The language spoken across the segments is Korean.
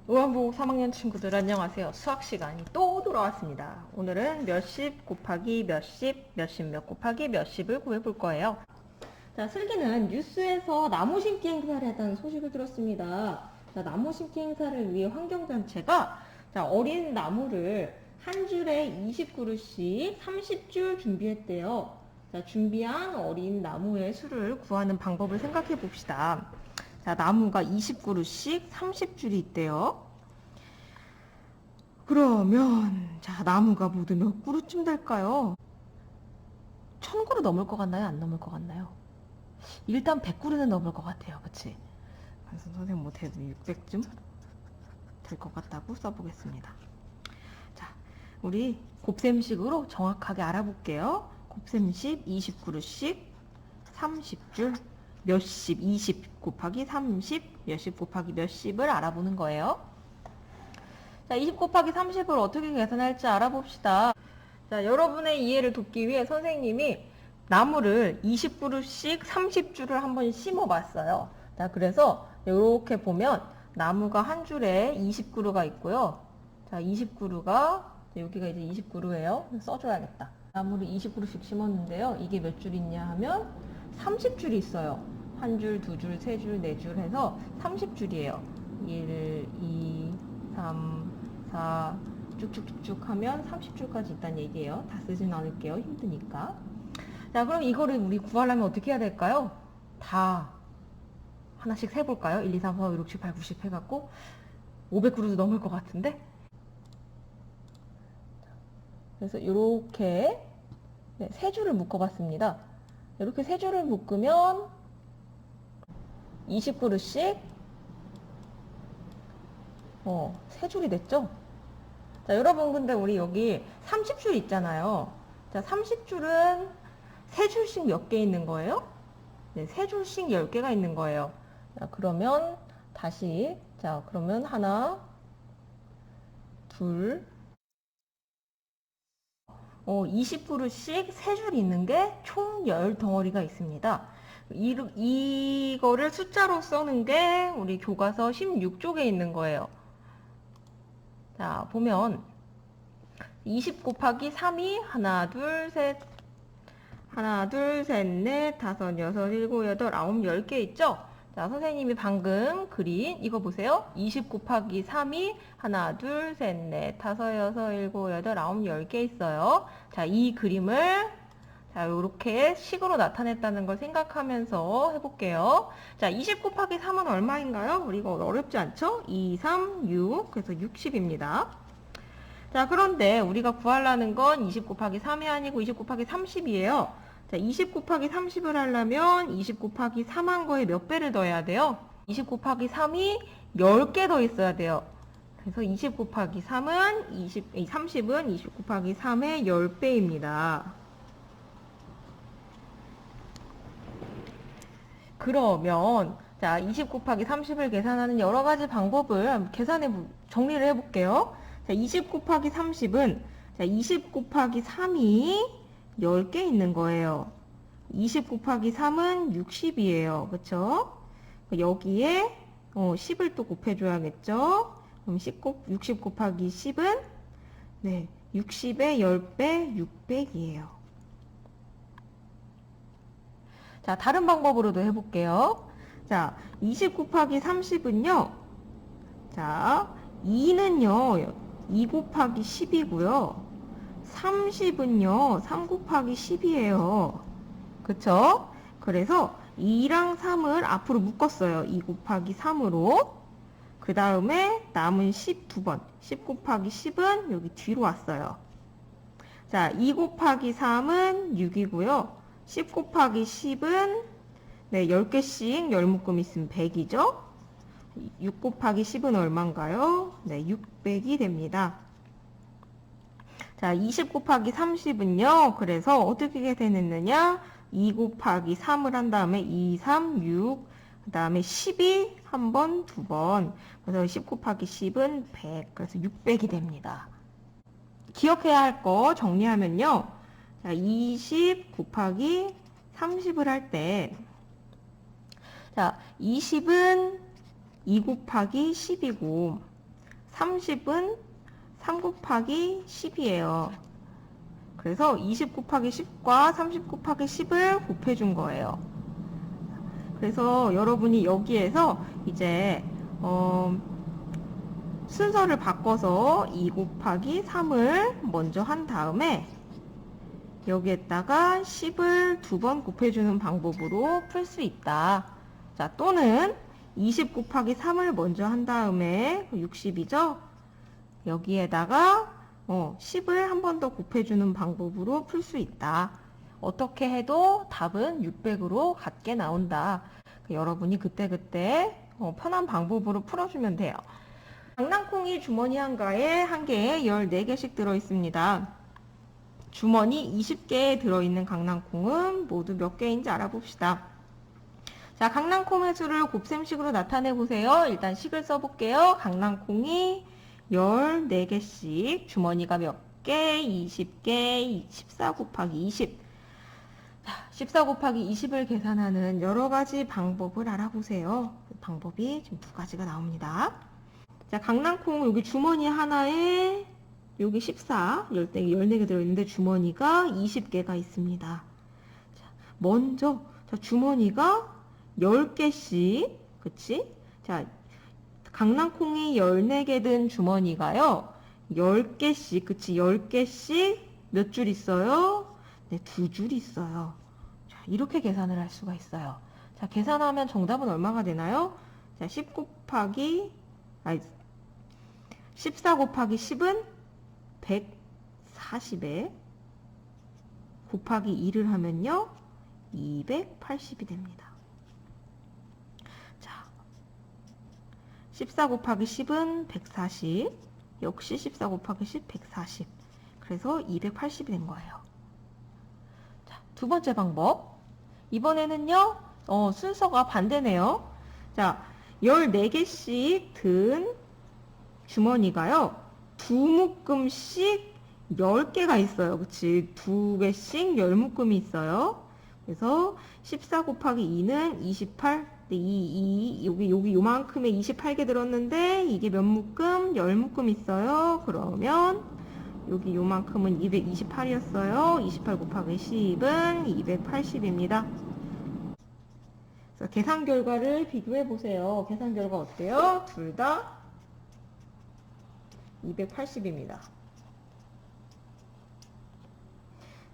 우한부 3학년 친구들 안녕하세요. 수학 시간이 또 돌아왔습니다. 오늘은 몇십 곱하기 몇십, 몇십 몇 곱하기 몇십을 구해볼 거예요. 자, 슬기는 뉴스에서 나무 심기 행사를 했다는 소식을 들었습니다. 자, 나무 심기 행사를 위해 환경단체가 어린 나무를 한 줄에 20그루씩 30줄 준비했대요. 자, 준비한 어린 나무의 수를 구하는 방법을 생각해 봅시다. 자, 나무가 20그루씩 30줄이 있대요. 그러면 자, 나무가 모두 몇 그루쯤 될까요? 1000그루 넘을 것 같나요? 안 넘을 것 같나요? 일단 100그루는 넘을 것 같아요. 그치? 그래서 선생님 뭐 대도 600쯤 될 것 같다고 써보겠습니다. 자, 우리 곱셈식으로 정확하게 알아볼게요. 곱셈식 20그루씩 30줄 몇십, 20 곱하기 30, 몇십 곱하기 몇십을 알아보는 거예요. 자, 20 곱하기 30을 어떻게 계산할지 알아봅시다. 자, 여러분의 이해를 돕기 위해 선생님이 나무를 20그루씩 30줄을 한번 심어 봤어요. 자, 그래서 이렇게 보면 나무가 한 줄에 20그루가 있고요. 자, 20그루가 여기가 이제 20그루예요. 써줘야겠다. 나무를 20그루씩 심었는데요. 이게 몇 줄 있냐 하면 30줄이 있어요. 한 줄, 두 줄, 세 줄, 네 줄 해서 30줄이에요. 1, 2, 3, 4 쭉쭉쭉쭉 하면 30줄까지 있다는 얘기예요. 다 쓰진 않을게요. 힘드니까. 자, 그럼 이거를 우리 구하려면 어떻게 해야 될까요? 다 하나씩 세볼까요? 1, 2, 3, 4, 5, 6, 7, 8, 9, 10 해갖고 500그루도 넘을 것 같은데? 그래서 이렇게 세 줄을 묶어봤습니다. 이렇게 세 줄을 묶으면 20그루씩 세 줄이 됐죠? 자, 여러분 근데 우리 여기 30줄 있잖아요. 자, 30줄은 세 줄씩 몇 개 있는 거예요? 네, 세 줄씩 10개가 있는 거예요. 자, 그러면 다시 자, 그러면 하나, 둘, 20그루씩 세 줄 있는 게 총 10덩어리가 있습니다. 이거를 숫자로 써는 게 우리 교과서 16쪽에 있는 거예요. 자, 보면 20 곱하기 3이 하나, 둘, 셋, 넷, 다섯, 여섯, 일곱, 여덟, 아홉, 10개 있죠? 자, 선생님이 방금 그린 이거 보세요. 20 곱하기 3이 하나, 둘, 셋, 넷, 다섯, 여섯, 일곱, 여덟, 아홉, 10개 있어요. 자, 이 그림을 자, 이렇게 식으로 나타냈다는 걸 생각하면서 해볼게요. 자, 20 곱하기 3은 얼마인가요? 우리 이거 어렵지 않죠? 2, 3, 6, 그래서 60입니다. 자, 그런데 우리가 구하려는 건 20 곱하기 3이 아니고 20 곱하기 30이에요. 자, 20 곱하기 30을 하려면 20 곱하기 3 한 거에 몇 배를 더해야 돼요? 20 곱하기 3이 10개 더 있어야 돼요. 그래서 20 곱하기 3은 30은 20 곱하기 3의 10배입니다. 그러면 자, 20 곱하기 30을 계산하는 여러 가지 방법을 정리를 해볼게요. 자, 20 곱하기 30은 자, 20 곱하기 3이 10개 있는 거예요. 20 곱하기 3은 60이에요. 그쵸? 여기에 10을 또 곱해줘야겠죠? 그럼 60 곱하기 10은 네, 60의 10배 600이에요. 자, 다른 방법으로도 해볼게요. 자, 20 곱하기 30은요. 자, 2는요. 2 곱하기 10이고요. 30은요. 3 곱하기 10이에요. 그쵸? 그래서 2랑 3을 앞으로 묶었어요. 2 곱하기 3으로. 그 다음에 남은 10 2번. 10 곱하기 10은 여기 뒤로 왔어요. 자, 2 곱하기 3은 6이고요. 10 곱하기 10은 네, 10개씩 10묶음 있으면 100이죠? 6 곱하기 10은 얼마인가요? 네, 600이 됩니다. 자, 20 곱하기 30은요. 그래서 어떻게 계산했느냐? 2 곱하기 3을 한 다음에 2, 3, 6, 그 다음에 12 한 번, 두 번. 그래서 10 곱하기 10은 100. 그래서 600이 됩니다. 기억해야 할 거 정리하면요. 자, 20 곱하기 30을 할 때, 자, 20은 2 곱하기 10이고, 30은 3 곱하기 10이에요. 그래서 20 곱하기 10과 30 곱하기 10을 곱해준 거예요. 그래서 여러분이 여기에서 이제 순서를 바꿔서 2 곱하기 3을 먼저 한 다음에 여기에다가 10을 2번 곱해주는 방법으로 풀 수 있다. 자, 또는 20 곱하기 3을 먼저 한 다음에 60이죠? 여기에다가 10을 한 번 더 곱해주는 방법으로 풀 수 있다. 어떻게 해도 답은 600으로 같게 나온다. 여러분이 그때그때 편한 방법으로 풀어주면 돼요. 강낭콩이 주머니 한가에 한 개에 14개씩 들어있습니다. 주머니 20개에 들어있는 강낭콩은 모두 몇 개인지 알아봅시다. 자, 강낭콩의 수를 곱셈식으로 나타내보세요. 일단 식을 써볼게요. 강낭콩이 14개씩, 주머니가 몇 개? 20개, 14 곱하기 20. 자, 14 곱하기 20을 계산하는 여러 가지 방법을 알아보세요. 그 방법이 지금 2가지가 나옵니다. 자, 강낭콩 여기 주머니 하나에 여기 14, 14개 들어있는데 주머니가 20개가 있습니다. 자, 먼저 주머니가 10개씩, 그치? 자, 강낭콩이 14개 든 주머니가요, 10개씩, 그치? 10개씩 몇 줄 있어요? 네, 2줄 있어요. 자, 이렇게 계산을 할 수가 있어요. 자, 계산하면 정답은 얼마가 되나요? 자, 14 곱하기 10은 140에 곱하기 2를 하면요, 280이 됩니다. 자, 14 곱하기 10은 140, 역시 14 곱하기 10, 140. 그래서 280이 된 거예요. 자, 두 번째 방법. 이번에는요, 순서가 반대네요. 자, 14개씩 든 주머니가요, 2묶음씩 10개가 있어요. 그치? 2개씩 10묶음이 있어요. 그래서 14 곱하기 2는 28, 여기 요만큼에 28개 들었는데, 이게 몇 묶음? 10묶음 있어요. 그러면, 여기 요만큼은 228이었어요. 28 곱하기 10은 280입니다. 그래서 계산 결과를 비교해 보세요. 계산 결과 어때요? 둘 다 280입니다.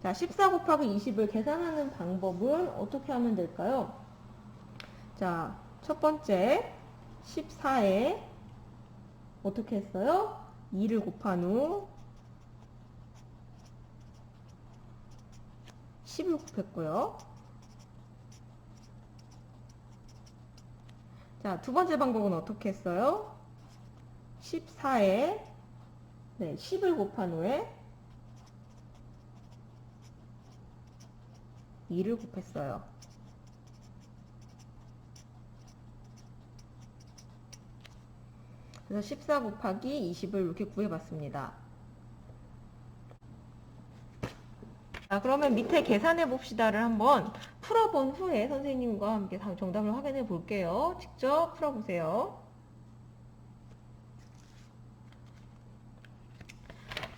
자, 14 곱하기 20을 계산하는 방법은 어떻게 하면 될까요? 자, 첫 번째 14에 어떻게 했어요? 2를 곱한 후 10을 곱했고요. 자, 두 번째 방법은 어떻게 했어요? 14에 10을 곱한 후에 2를 곱했어요. 그래서 14 곱하기 20을 이렇게 구해봤습니다. 자, 그러면 밑에 계산해 봅시다를 한번 풀어본 후에 선생님과 함께 정답을 확인해 볼게요. 직접 풀어보세요.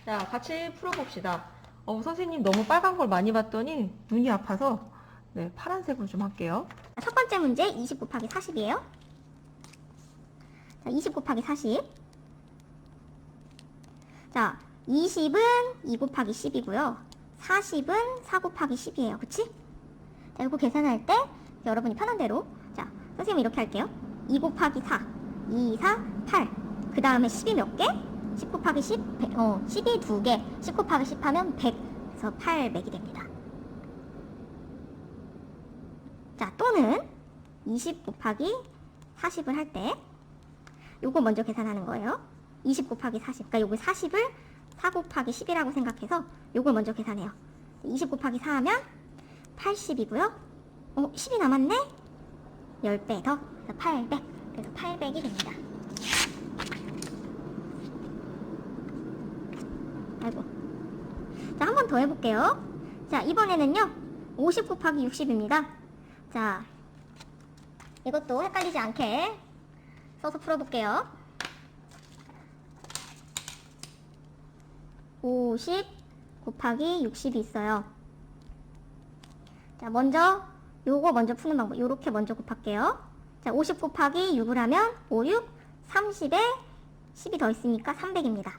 자, 같이 풀어봅시다. 선생님 너무 빨간 걸 많이 봤더니 눈이 아파서 파란색으로 좀 할게요. 첫 번째 문제 20 곱하기 40이에요. 자, 20 곱하기 40. 자, 20은 2 곱하기 10이고요. 40은 4 곱하기 10이에요. 그치? 자, 이거 계산할 때 여러분이 편한 대로, 자, 선생님은 이렇게 할게요. 2 곱하기 4, 2, 4, 8. 그 다음에 10이 몇 개? 10 곱하기 10, 10이 2개. 10 곱하기 10 하면 100. 그래서 800이 됩니다. 자, 또는 20 곱하기 40을 할 때 요거 먼저 계산하는 거예요. 20 곱하기 40. 그러니까 요거 40을 4 곱하기 10이라고 생각해서 요걸 먼저 계산해요. 20 곱하기 4 하면 80이고요. 10이 남았네? 10배 더. 그래서 800. 그래서 800이 됩니다. 아이고. 자, 한 번 더 해볼게요. 자, 이번에는요, 50 곱하기 60입니다. 자, 이것도 헷갈리지 않게 써서 풀어볼게요. 50 곱하기 60이 있어요. 자, 먼저 요거 먼저 푸는 방법. 요렇게 먼저 곱할게요. 자, 50 곱하기 6을 하면 5, 6, 30에 10이 더 있으니까 300입니다.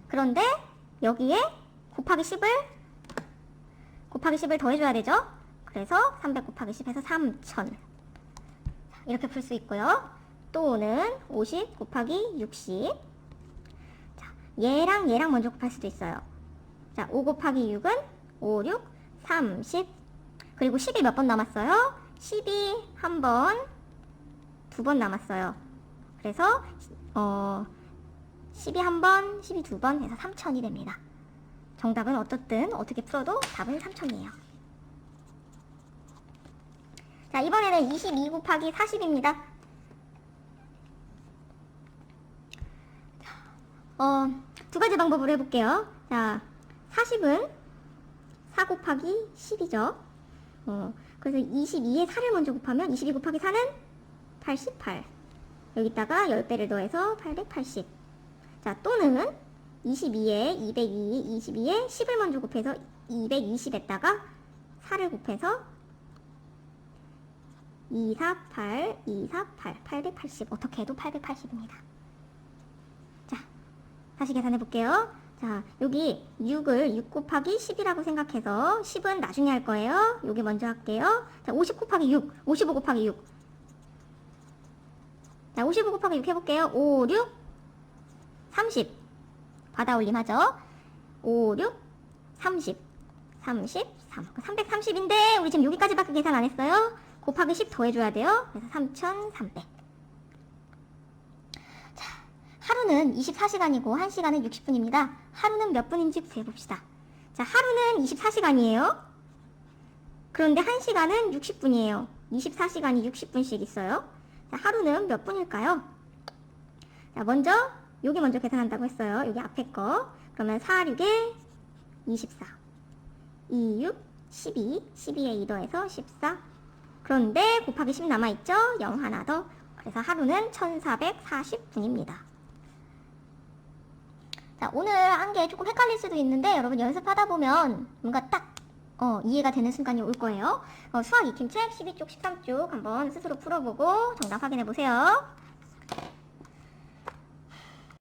그런데 여기에 곱하기 10을 더해줘야 되죠? 그래서 300 곱하기 10해서 3000. 이렇게 풀 수 있고요. 또는 50 곱하기 60. 자, 얘랑 얘랑 먼저 곱할 수도 있어요. 자, 5 곱하기 6은 5, 6, 30. 그리고 10이 몇 번 남았어요? 10이 한 번, 두 번 남았어요. 그래서 10이 한 번, 10이 두 번 해서 3000이 됩니다. 정답은 어떻든 어떻게 풀어도 답은 3000이에요. 자, 이번에는 22 곱하기 40입니다. 두 가지 방법으로 해볼게요. 자, 40은 4 곱하기 10이죠. 그래서 22에 4를 먼저 곱하면 22 곱하기 4는 88. 여기다가 10배를 더해서 880. 자, 또는 22에 202, 22에 10을 먼저 곱해서 220에다가 4를 곱해서 248, 248, 880. 어떻게 해도 880입니다. 자, 다시 계산해 볼게요. 자, 여기 6을 6 곱하기 10이라고 생각해서 10은 나중에 할 거예요. 여기 먼저 할게요. 자, 50 곱하기 6, 55 곱하기 6. 자, 55 곱하기 6 해볼게요. 5, 6, 30. 받아 올림하죠. 5, 6, 30, 33. 330인데 우리 지금 여기까지밖에 계산 안 했어요. 곱하기 10 더해줘야 돼요. 그래서 3300. 자, 하루는 24시간이고 1시간은 60분입니다. 하루는 몇 분인지 구해봅시다. 자, 하루는 24시간이에요. 그런데 1시간은 60분이에요. 24시간이 60분씩 있어요. 자, 하루는 몇 분일까요? 자, 먼저 여기 먼저 계산한다고 했어요. 여기 앞에 거. 그러면 4, 6에 24. 2, 6, 12. 12에 2 더해서 14. 그런데 곱하기 10 남아있죠? 0 하나 더. 그래서 하루는 1440분입니다. 자, 오늘 한 게 조금 헷갈릴 수도 있는데 여러분 연습하다 보면 뭔가 딱 이해가 되는 순간이 올 거예요. 수학 익힘책 12쪽, 13쪽 한번 스스로 풀어보고 정답 확인해 보세요.